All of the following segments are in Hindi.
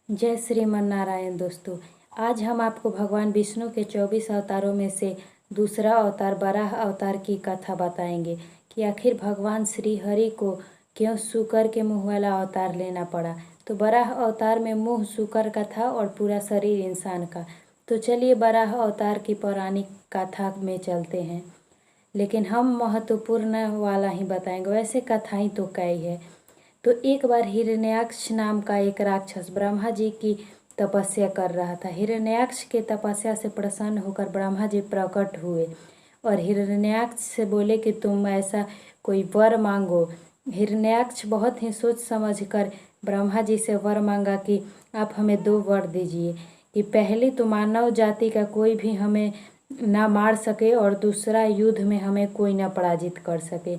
जय श्रीमन नारायण दोस्तों। आज हम आपको भगवान विष्णु के 24 अवतारों में से दूसरा अवतार बराह अवतार की कथा बताएंगे कि आखिर भगवान श्री हरि को क्यों शूकर के मुंह वाला अवतार लेना पड़ा। तो बराह अवतार में मुंह शूकर का था और पूरा शरीर इंसान का। तो चलिए बराह अवतार की पौराणिक कथा में चलते हैं, लेकिन हम महत्वपूर्ण वाला ही बताएंगे। वैसे कथाएं तो कई है। तो एक बार हिरण्याक्ष नाम का एक राक्षस ब्रह्मा जी की तपस्या कर रहा था। हिरण्याक्ष के तपस्या से प्रसन्न होकर ब्रह्मा जी प्रकट हुए और हिरण्याक्ष से बोले कि तुम ऐसा कोई वर मांगो। हिरण्याक्ष बहुत ही सोच समझकर ब्रह्मा जी से वर मांगा कि आप हमें 2 वर दीजिए कि पहली तो मानव जाति का कोई भी हमें ना मार सके और दूसरा युद्ध में हमें कोई ना पराजित कर सके।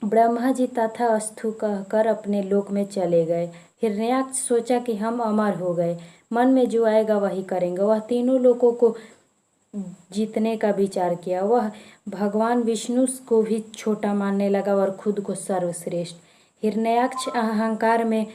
ब्रह्मा जी तथास्तु कहकर अपने लोक में चले गए। हिरण्याक्ष सोचा कि हम अमर हो गए, मन में जो आएगा वही करेंगे। वह तीनों लोगों को जीतने का विचार किया। वह भगवान विष्णु को भी छोटा मानने लगा और खुद को सर्वश्रेष्ठ। हिरण्याक्ष अहंकार में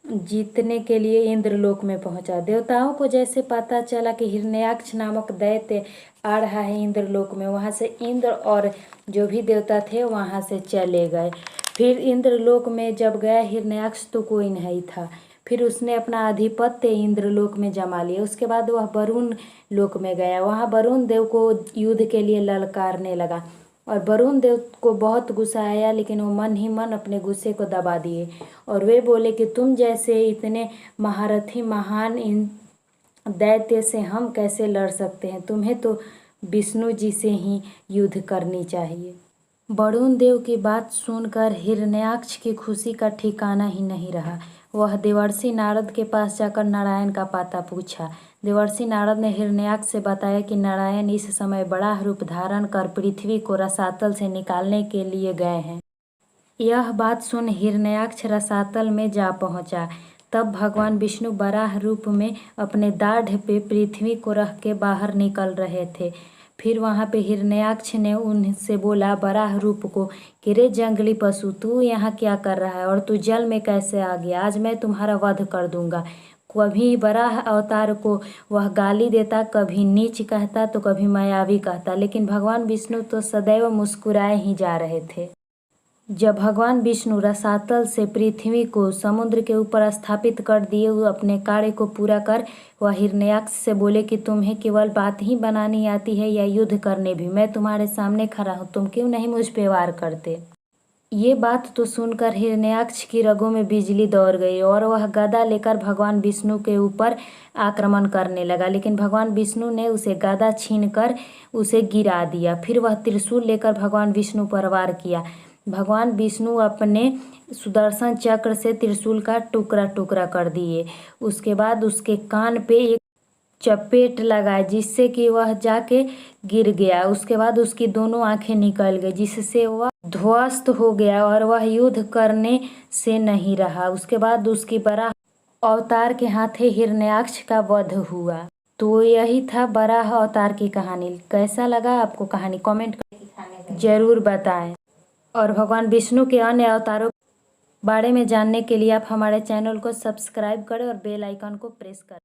जीतने के लिए इंद्रलोक में पहुंचा। देवताओं को जैसे पता चला कि हिरण्याक्ष नामक दैत्य आ रहा है इंद्रलोक में, वहां से इंद्र और जो भी देवता थे वहां से चले गए। फिर इंद्रलोक में जब गया हिरण्याक्ष तो कोई नहीं था। फिर उसने अपना आधिपत्य इंद्रलोक में जमा लिया। उसके बाद वह वरुण लोक में गया। वहाँ वरुण देव को युद्ध के लिए ललकारने लगा और वरुण देव को बहुत गुस्सा आया, लेकिन वो मन ही मन अपने गुस्से को दबा दिए और वे बोले कि तुम जैसे इतने महारथी महान इन दैत्य से हम कैसे लड़ सकते हैं। तुम्हें तो विष्णु जी से ही युद्ध करनी चाहिए। वरुण देव की बात सुनकर हिरण्याक्ष की खुशी का ठिकाना ही नहीं रहा। वह देवर्षि नारद के पास जाकर नारायण का पता पूछा। देवर्षि नारद ने हिरण्याक्ष से बताया कि नारायण इस समय बड़ा रूप धारण कर पृथ्वी को रसातल से निकालने के लिए गए हैं। यह बात सुन हिरण्याक्ष रसातल में जा पहुंचा। तब भगवान विष्णु बराह रूप में अपने दाढ़ पे पृथ्वी को रख के बाहर निकल रहे थे। फिर वहां पे हिरण्याक्ष ने उनसे बोला बराह रूप को कि रे जंगली पशु, तू यहाँ क्या कर रहा है और तू जल में कैसे आ गया? आज मैं तुम्हारा वध कर दूंगा। कभी बराह अवतार को वह गाली देता, कभी नीच कहता तो कभी मायावी कहता, लेकिन भगवान विष्णु तो सदैव मुस्कुराए ही जा रहे थे। जब भगवान विष्णु रसातल से पृथ्वी को समुद्र के ऊपर स्थापित कर दिए, वो अपने कार्य को पूरा कर वह हिरण्याक्ष से बोले कि तुम्हें केवल बात ही बनानी आती है या युद्ध करने भी? मैं तुम्हारे सामने खड़ा हूँ, तुम क्यों नहीं मुझ पे वार करते? ये बात तो सुनकर हिरण्याक्ष की रगों में बिजली दौड़ गई और वह गदा लेकर भगवान विष्णु के ऊपर आक्रमण करने लगा, लेकिन भगवान विष्णु ने उसे गदा छीनकर उसे गिरा दिया। फिर वह त्रिशूल लेकर भगवान विष्णु पर वार किया। भगवान विष्णु अपने सुदर्शन चक्र से त्रिशूल का टुकड़ा टुकड़ा कर दिए। उसके बाद उसके कान पे एक चपेट लगाए जिससे कि वह जाके गिर गया। उसके बाद उसकी दोनों आंखें निकल गई जिससे वह ध्वस्त हो गया और वह युद्ध करने से नहीं रहा। उसके बाद उसकी बराह अवतार के हाथे हिरण्याक्ष का वध हुआ। तो यही था बराह अवतार की कहानी। कैसा लगा आपको कहानी? कमेंट करके जरूर बताएं। और भगवान विष्णु के अन्य अवतारों के बारे में जानने के लिए आप हमारे चैनल को सब्सक्राइब करें और बेल आइकन को प्रेस करें।